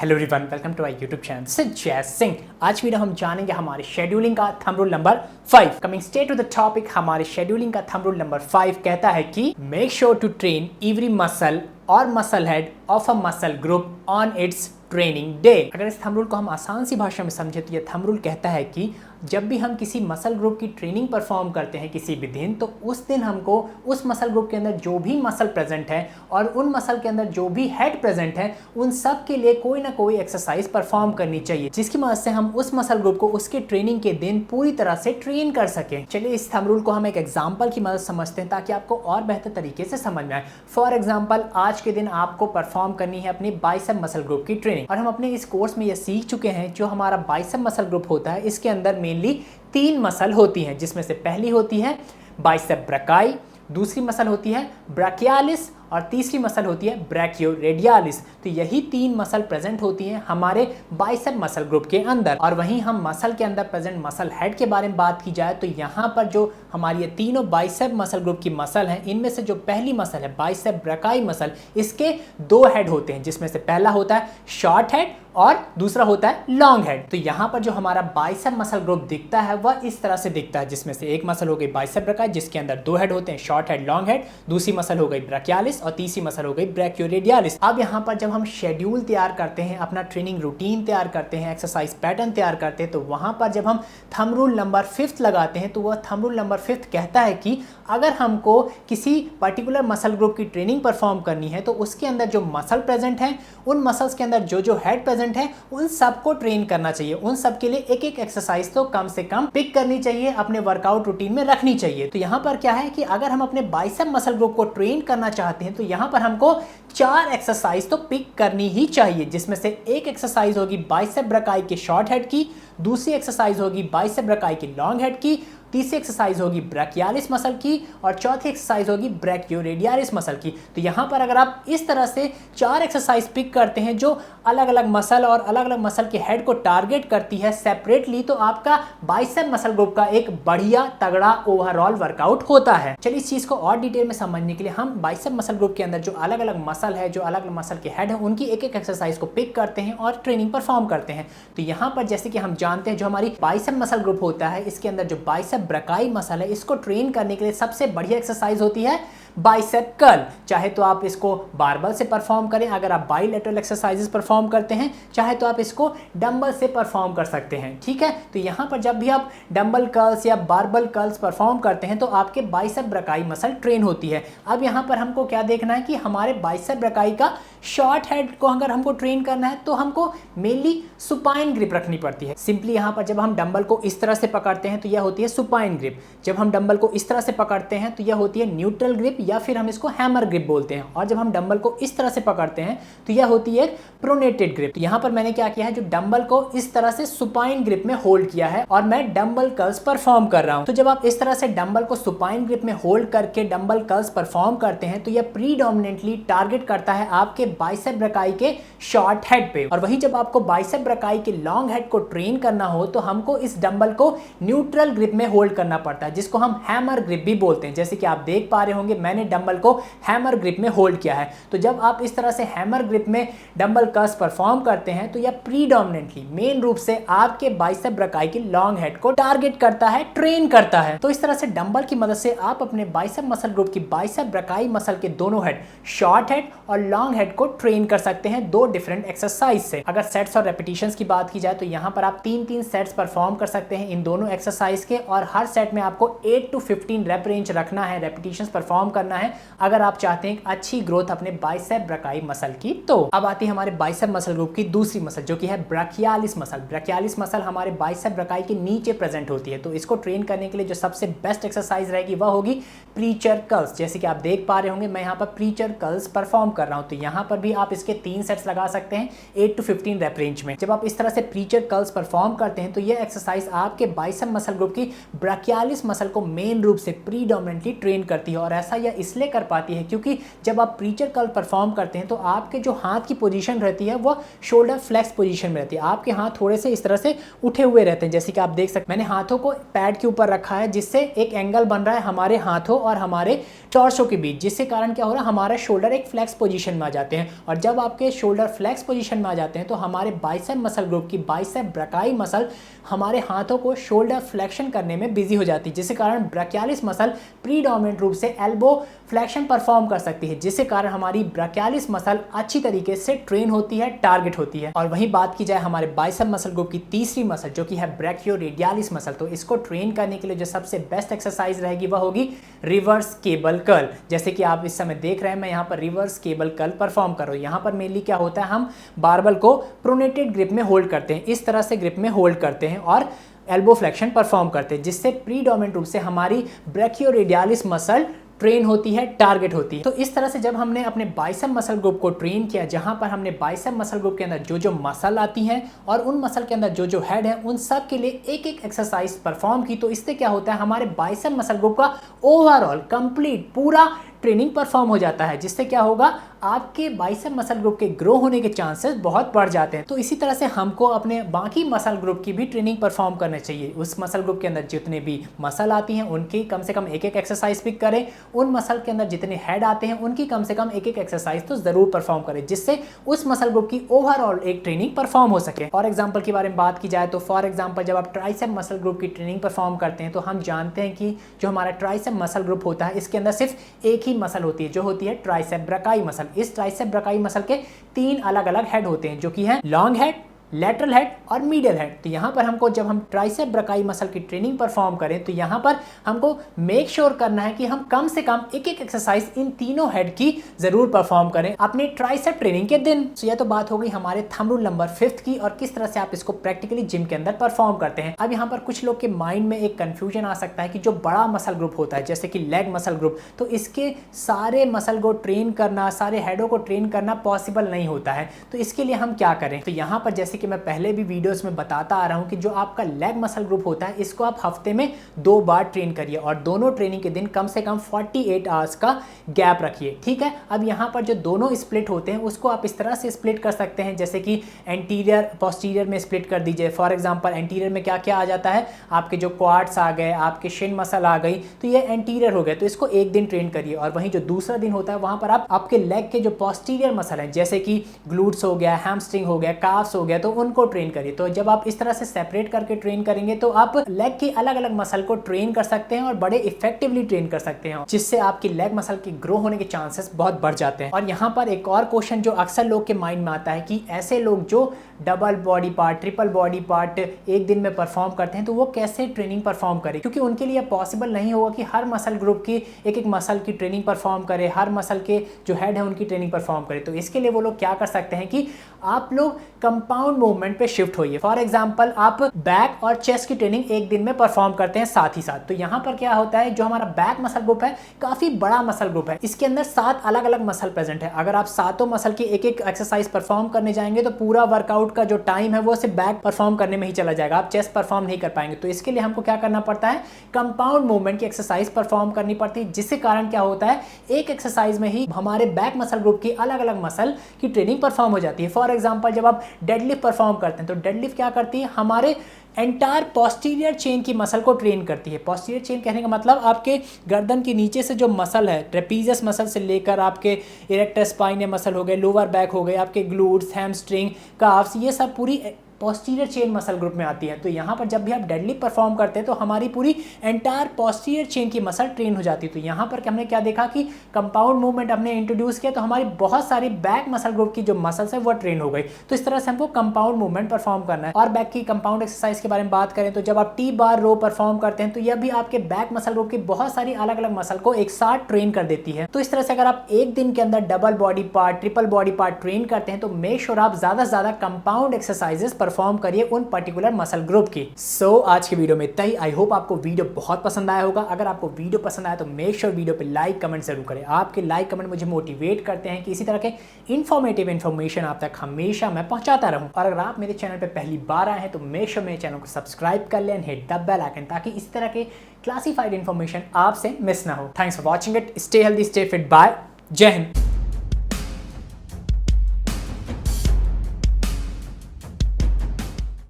Hello everyone, welcome to our YouTube channel से जय सिंह। आज video हम जानेंगे हमारे शेड्यूलिंग का thumb rule number 5। Coming straight to the topic, हमारे शेड्यूलिंग का थंब रूल नंबर 5 कहता है कि make sure to train every muscle और muscle head of a muscle group on its training day. अगर इस थंब रूल को हम आसान सी भाषा में समझे तो यह थंब रूल कहता है कि जब भी हम किसी मसल ग्रुप की ट्रेनिंग परफॉर्म करते हैं किसी भी दिन, तो उस दिन हमको उस मसल ग्रुप के अंदर जो भी मसल प्रेजेंट है और उन मसल के अंदर जो भी हेड प्रेजेंट है, उन सब के लिए कोई ना कोई एक्सरसाइज परफॉर्म करनी चाहिए, जिसकी मदद से हम उस मसल ग्रुप को उसके ट्रेनिंग के दिन पूरी तरह से ट्रेन कर सकें। चलिए इस थंब रूल को हम एक एग्जाम्पल की मदद समझते हैं ताकि आपको और बेहतर तरीके से समझ में आए। फॉर एग्जाम्पल, आज के दिन आपको परफॉर्म करनी है अपनी बाइसेप मसल ग्रुप की ट्रेनिंग, और हम अपने इस कोर्स में यह सीख चुके हैं जो हमारा बाइसेप मसल ग्रुप होता है, इसके अंदर मेनली 3 मसल होती हैं, जिसमें से पहली होती है बाइसेप ब्रैकाई, दूसरी मसल होती है ब्राचियालिस और तीसरी मसल होती है ब्रैकियोरेडियालिस। तो यही 3 मसल प्रेजेंट होती हैं हमारे बाइसेप मसल ग्रुप के अंदर। और वहीं हम मसल के अंदर प्रेजेंट मसल हेड के बारे में बात की जाए तो यहाँ पर जो हमारी ये तीनों बाइसेप मसल ग्रुप की मसल हैं, इनमें से जो पहली मसल है बाइसेप ब्रैकाई मसल, इसके 2 हेड होते हैं, जिसमें से पहला होता है शॉर्ट हेड और दूसरा होता है लॉन्ग हेड। तो यहाँ पर जो हमारा बाइसेप मसल ग्रुप दिखता है वह इस तरह से दिखता है, जिसमें से एक मसल हो गई बाइसेप ब्रैकाई जिसके अंदर 2 हेड होते हैं, शॉर्ट हेड लॉन्ग हेड, दूसरी मसल हो गई ब्रैकियालिस और तीसरी मसल हो गई ब्रैकियोरेडियालिस। अब यहाँ पर जब हम शेड्यूल तैयार करते हैं, अपना ट्रेनिंग रूटीन तैयार करते हैं, एक्सरसाइज पैटर्न तैयार करते हैं, तो वहाँ पर जब हम थंब रूल नंबर 5 लगाते हैं तो वह थंब रूल नंबर 5 कहता है कि अगर हमको किसी पर्टिकुलर मसल ग्रुप की ट्रेनिंग परफॉर्म करनी है तो उसके अंदर जो मसल प्रेजेंट है, उन मसल्स के अंदर जो जो हेड प्रेजेंट है, उन सबको ट्रेन करना चाहिए। उन सब के लिए एक एक एक्सरसाइज तो कम से कम पिक करनी चाहिए, अपने वर्कआउट रूटीन में रखनी चाहिए। तो यहाँ पर क्या है कि अगर हम अपने बाइसेप मसल ग्रुप को ट्रेन करना चाहते हैं तो यहाँ पर हमको 4 एक्सरसाइज तो पिक करनी ही चाहिए, जिसमें से एक एक्सरसाइज होगी बाइसेप ब्रैकाई के शॉर्ट हेड की, दूसरी एक्सरसाइज होगी बाइसेप ब्रैकाई की लॉन्ग हेड की, तीसरी एक्सरसाइज होगी ब्रैकियालिस मसल की और चौथी एक्सरसाइज होगी ब्रैकियोरेडियालिस मसल की। तो यहाँ पर अगर आप इस तरह से 4 एक्सरसाइज पिक करते हैं जो अलग अलग मसल और अलग अलग मसल के हेड को टारगेट करती है सेपरेटली, तो आपका बाइसेप मसल ग्रुप का एक बढ़िया तगड़ा ओवरऑल वर्कआउट होता है। चलिए इस चीज को और डिटेल में समझने के लिए हम बाइसेप मसल ग्रुप के अंदर जो अलग अलग मसल है, जो अलग अलग मसल के हेड है, उनकी एक एक एक्सरसाइज को पिक करते हैं और ट्रेनिंग परफॉर्म करते हैं। तो यहाँ पर जैसे कि हम जानते हैं जो हमारी बाइसेप मसल ग्रुप होता है, इसके अंदर जो बाइसेप ब्रैकाई मसल है, इसको ट्रेन करने के लिए सबसे बढ़िया एक्सरसाइज होती है बाइसेप कर्ल। चाहे तो आप इसको बारबल से परफॉर्म करें अगर आप बाइलेटरल एक्सरसाइजेस परफॉर्म करते हैं, चाहे तो आप इसको डंबल से परफॉर्म कर सकते हैं। ठीक है, तो यहाँ पर जब भी आप डंबल कर्ल्स या बारबल कर्ल्स परफॉर्म करते हैं तो आपके बाइसेप ब्रैकाई मसल ट्रेन होती है। अब यहाँ पर हमको क्या देखना है कि हमारे बाइसेप ब्रैकाई का शॉर्ट हेड को अगर हमको ट्रेन करना है तो हमको मेनली सुपाइन ग्रिप रखनी पड़ती है। सिंपली यहाँ पर जब हम डंबल को इस तरह से पकड़ते हैं तो यह होती है सुपाइन ग्रिप, जब हम डंबल को इस तरह से पकड़ते हैं तो यह होती है न्यूट्रल ग्रिप या फिर हम इसको हैमर ग्रिप बोलते हैं, और जब हम डंबल को इस तरह से पकड़ते हैं तो यह होती है प्रोनेटेड ग्रिप। तो यहाँ पर मैंने क्या किया है, जो डंबल को इस तरह से सुपाइन ग्रिप में होल्ड किया है और मैं डंबल कर्ल्स परफॉर्म कर रहा हूँ। तो जब आप इस तरह से डंबल को सुपाइन ग्रिप में होल्ड करके डंबल कर्ल्स परफॉर्म करते हैं तो यह प्रीडोमिनेंटली टारगेट करता है आपके बाइसेप ब्रैकाई के शॉर्ट हेड पे। और वहीं जब आपको बाइसेप ब्रैकाई के लॉन्ग हेड को ट्रेन करना हो तो हमको इस डंबल को न्यूट्रल ग्रिप में होल्ड करना पड़ता है, जिसको हम हैमर ग्रिप भी बोलते हैं। जैसे कि आप देख पा रहे होंगे मैंने डंबल को हैमर ग्रिप में होल्ड किया है। तो जब आप इस तरह से हैमर ग्रिप में डंबल कर्ल्स परफॉर्म करते हैं तो यह प्रीडोमिनेंटली मेन रूप से आपके बाइसेप ब्रैकाई के लॉन्ग हेड को टारगेट करता है, ट्रेन करता है। तो इस तरह से डंबल की मदद से आप अपने बाइसेप मसल ग्रुप की बाइसेप ब्रैकाई मसल के दोनों हेड, शॉर्ट हेड और लॉन्ग हेड को ट्रेन कर सकते हैं 2 डिफरेंट एक्सरसाइज से। अगर सेट्स और रेपिटेशंस की बात की जाए तो यहाँ पर आप 3-3 सेट्स परफॉर्म कर सकते हैं इन दोनों एक्सरसाइज के, और हर सेट में आपको 8 to 15 रेप रेंज रखना है, रेपिटेशंस परफॉर्म करना है अगर आप चाहते हैं अच्छी ग्रोथ अपने बाइसेप ब्रैकाई मसल की। तो अब आती है हमारे बाइसेप मसल ग्रुप की दूसरी मसल जो कि है ब्रैकियालिस मसल। ब्रैकियालिस मसल हमारे बाइसेप ब्रैकाई के नीचे प्रेजेंट होती है। तो इसको ट्रेन करने के लिए जो सबसे बेस्ट एक्सरसाइज रहेगी वह होगी प्रीचर कर्ल्स। जैसे कि आप देख पा रहे होंगे मैं यहाँ पर प्रीचर कर्ल्स परफॉर्म कर रहा हूँ। तो यहाँ पर भी आप इसके 3 सेट्स लगा सकते हैं 8 to 15 रेप रेंज में। जब आप इस तरह से प्रीचर कर्ल्स परफॉर्म करते हैं तो यह एक्सरसाइज आपके बाइसेप मसल ग्रुप की ब्रैकियालिस मसल को मेन रूप से प्रीडोमिनेंटली ट्रेन करती है, और ऐसा यह इसलिए कर पाती है क्योंकि जब आप प्रीचर कर्ल परफॉर्म करते हैं तो आपके जो हाथ की पोजीशन रहती है वो शोल्डर फ्लेक्स पोजीशन में रहती है। आपके हाथ थोड़े से इस तरह से उठे हुए रहते हैं, जैसे कि आप देख सकते हैं मैंने हाथों को पैड के ऊपर रखा है जिससे एक एंगल बन रहा है हमारे हाथों और हमारे टॉर्सो के बीच, जिससे कारण क्या हो रहा है हमारा शोल्डर एक फ्लेक्स पोजीशन में आ जाते हैं। और जब आपके शोल्डर फ्लेक्स पोजीशन में आ जाते हैं तो हमारे बाइसेप मसल ग्रुप की बाइसेप ब्रैकाई मसल हमारे हाथों को शोल्डर फ्लेक्शन करने में बिजी हो जाती है, जिससे कारण ब्रैकियालिस मसल प्रीडोमिनेंट रूप से एल्बो फ्लेक्शन परफॉर्म कर सकती है, जिससे कारण हमारी ब्रैकियालिस मसल अच्छी तरीके से ट्रेन होती है, टारगेट होती है। और वहीं बात की जाए हमारे बाइसेप मसल ग्रुप की तीसरी मसल जो कि है ब्रैकियोरेडियलिस मसल, तो इसको ट्रेन करने के लिए जो सबसे बेस्ट एक्सरसाइज रहेगी वह होगी रिवर्स केबल कर्ल। जैसे कि आप इस समय देख रहे हैं मैं यहाँ पर रिवर्स केबल कर्ल परफॉर्म कर रहा हूँ। यहाँ पर मेनली क्या होता है हम बारबल को प्रोनेटेड ग्रिप में होल्ड करते हैं, इस तरह से ग्रिप में होल्ड करते हैं और एल्बो फ्लेक्शन परफॉर्म करते हैं, जिससे प्रीडोमिनेंट रूप से हमारी ब्रैकियोरेडियलिस मसल ट्रेन होती है, टारगेट होती है। तो इस तरह से जब हमने अपने बाइसेप मसल ग्रुप को ट्रेन किया, जहां पर हमने बाइसेप मसल ग्रुप के अंदर जो जो मसल आती हैं और उन मसल के अंदर जो जो हेड है उन सब के लिए एक एक एक्सरसाइज परफॉर्म की, तो इससे क्या होता है हमारे बाइसेप मसल ग्रुप का ओवरऑल कंप्लीट पूरा ट्रेनिंग परफॉर्म हो जाता है, जिससे क्या होगा आपके बाइसेप मसल ग्रुप के ग्रो होने के चांसेस बहुत बढ़ जाते हैं। तो इसी तरह से हमको अपने बाकी मसल ग्रुप की भी ट्रेनिंग परफॉर्म करना चाहिए। उस मसल ग्रुप के अंदर जितने भी मसल आती हैं उनकी कम से कम एक एक एक्सरसाइज पिक करें, उन मसल के अंदर जितने हेड आते हैं उनकी कम से कम एक एक एक्सरसाइज तो जरूर परफॉर्म करें, जिससे उस मसल ग्रुप की ओवरऑल एक ट्रेनिंग परफॉर्म हो सके। फॉर एग्जाम्पल के बारे में बात की जाए तो फॉर एग्जाम्पल जब आप ट्राइसेप मसल ग्रुप की ट्रेनिंग परफॉर्म करते हैं तो हम जानते हैं कि जो हमारा ट्राइसेप मसल ग्रुप होता है इसके अंदर सिर्फ एक ही मसल होती है जो होती है ट्राइसेप ब्रैकाई मसल। इस ट्राइसेप ब्रैकाई मसल के 3 अलग अलग हेड होते हैं जो कि है लॉन्ग हेड, लैटरल हेड और मीडियल हेड। तो यहाँ पर हमको जब हम ट्राइसेप ब्रैकाई मसल की ट्रेनिंग परफॉर्म करें तो यहाँ पर हमको मेक श्योर करना है कि हम कम से कम एक एक एक्सरसाइज इन तीनों हेड की जरूर परफॉर्म करें अपने ट्राइसेप ट्रेनिंग के दिन। तो यह तो बात हो गई हमारे थंब रूल नंबर 5 की और किस तरह से आप इसको प्रैक्टिकली जिम के अंदर परफॉर्म करते हैं। अब यहाँ पर कुछ लोग के माइंड में एक कंफ्यूजन आ सकता है कि जो बड़ा मसल ग्रुप होता है जैसे कि लेग मसल ग्रुप, तो इसके सारे मसल को ट्रेन करना, सारे हेडों को ट्रेन करना पॉसिबल नहीं होता है। तो इसके लिए हम क्या करें, तो यहाँ पर जैसे कि मैं पहले भी वीडियोस में बताता आ रहा हूं कि जो आपका लेग मसल ग्रुप होता है इसको आप हफ्ते में 2 बार ट्रेन करिए और दोनों ट्रेनिंग के दिन कम से कम 48 आवर्स का गैप रखिए, ठीक है। अब यहाँ पर जो दोनों स्प्लिट होते हैं उसको आप इस तरह से स्प्लिट कर सकते हैं जैसे कि एंटीरियर पोस्टीरियर में स्प्लिट कर दीजिए। फॉर एग्जांपल एंटीरियर में क्या क्या आ जाता है, आपके जो क्वाड्स आ गए, आपके शिन मसल आ गई, तो ये एंटीरियर हो गए, तो इसको एक दिन ट्रेन करिए। और वहीं जो दूसरा दिन होता है वहां पर आप आपके लेग के जो पोस्टीरियर मसल है जैसे कि ग्लूट्स हो गया, हैमस्ट्रिंग हो गया, काफ्स हो गया, तो उनको ट्रेन करिए। तो जब आप इस तरह से सेपरेट करके ट्रेन करेंगे तो आप लेग की अलग अलग मसल को ट्रेन कर सकते हैं और बड़े इफेक्टिवली ट्रेन कर सकते हैं, जिससे आपकी लेग मसल की ग्रो होने के चांसेस बहुत बढ़ जाते हैं। और यहाँ पर एक और क्वेश्चन जो अक्सर लोग के माइंड में आता है कि ऐसे लोग जो double body part, triple body part एक दिन में परफॉर्म करते हैं तो वो कैसे ट्रेनिंग परफॉर्म करें, क्योंकि उनके लिए पॉसिबल नहीं होगा कि हर मसल ग्रुप की एक एक मसल की ट्रेनिंग परफॉर्म करे, हर मसल के जो हेड है उनकी ट्रेनिंग परफॉर्म करे। तो इसके लिए वो लोग क्या कर सकते हैं कि आप लोग कंपाउंड मूवमेंट पे शिफ्ट होइए। फॉर एग्जांपल आप बैक और चेस्ट की ट्रेनिंग एक दिन में परफॉर्म करते हैं साथ ही साथ। तो यहाँ पर क्या होता है, जो हमारा बैक मसल ग्रुप है काफी बड़ा मसल ग्रुप है, इसके अंदर 7 अलग अलग मसल प्रेजेंट है। अगर आप सातों मसल की एक एक एक्सरसाइज परफॉर्म करने जाएंगे तो पूरा वर्कआउट का जो टाइम है वो सिर्फ बैक परफॉर्म करने में ही चला जाएगा, आप चेस्ट परफॉर्म नहीं कर पाएंगे। तो इसके लिए हमको क्या करना पड़ता है, कंपाउंड मूवमेंट की एक्सरसाइज परफॉर्म करनी पड़ती है, जिससे कारण क्या होता है एक एक्सरसाइज में ही हमारे बैक मसल ग्रुप की अलग अलग मसल की ट्रेनिंग परफॉर्म हो जाती है। फॉर एग्जांपल जब आप डेडलिफ्ट परफॉर्म करते हैं तो डेडलिफ्ट क्या करती है, हमारे एंटायर पोस्टीरियर चेन की मसल को ट्रेन करती है। पोस्टीरियर चेन कहने का मतलब आपके गर्दन के नीचे से जो मसल है, ट्रेपीजियस मसल से लेकर आपके इरेक्टर स्पाइन मसल हो गए, लोअर बैक हो गए, आपके ग्लूट्स, हैमस्ट्रिंग, काफ्स, ये सब पूरी पोस्टीरियर चेन मसल ग्रुप में आती है। तो यहाँ पर जब भी आप डेडलिफ्ट परफॉर्म करते हैं तो हमारी पूरी एंटायर पोस्टीरियर चेन की मसल ट्रेन हो जाती है। तो यहाँ पर हमने क्या देखा कि कंपाउंड मूवमेंट हमने इंट्रोड्यूस किया तो हमारी बहुत सारी बैक मसल ग्रुप की जो मसल्स है वो ट्रेन हो गई। तो इस तरह से हमको कंपाउंड मूवमेंट परफॉर्म करना है। और बैक की कंपाउंड एक्सरसाइज के बारे में बात करें तो जब आप टी बार रो परफॉर्म करते हैं तो यह भी आपके बैक मसल ग्रुप की बहुत सारी अलग अलग मसल को एक साथ ट्रेन कर देती है। तो इस तरह से अगर आप एक दिन के अंदर double body part, triple body part train करते हैं तो मेक श्योर आप ज्यादा से ज्यादा कंपाउंड एक्सरसाइजेस परफॉर्म परफॉर्म करिए उन पर्टिकुलर मसल ग्रुप की। सो आज की वीडियो में इतना ही। आई होप आपको वीडियो बहुत पसंद आया होगा। अगर आपको वीडियो पसंद आया तो मेक श्योर वीडियो पे लाइक कमेंट जरूर करें। आपके लाइक कमेंट मुझे मोटिवेट करते हैं कि इसी तरह के इन्फॉर्मेटिव इन्फॉर्मेशन आप तक हमेशा मैं पहुंचाता रहूं। और अगर आप मेरे चैनल पे पहली बार आए हैं तो मेक श्योर मेरे चैनल को सब्सक्राइब कर लें, हिट द बेल आइकन, ताकि इस तरह के क्लासिफाइड इन्फॉर्मेशन आपसे मिस ना हो। Thanks for watching it. Stay healthy, stay fit, bye, Jai Hind.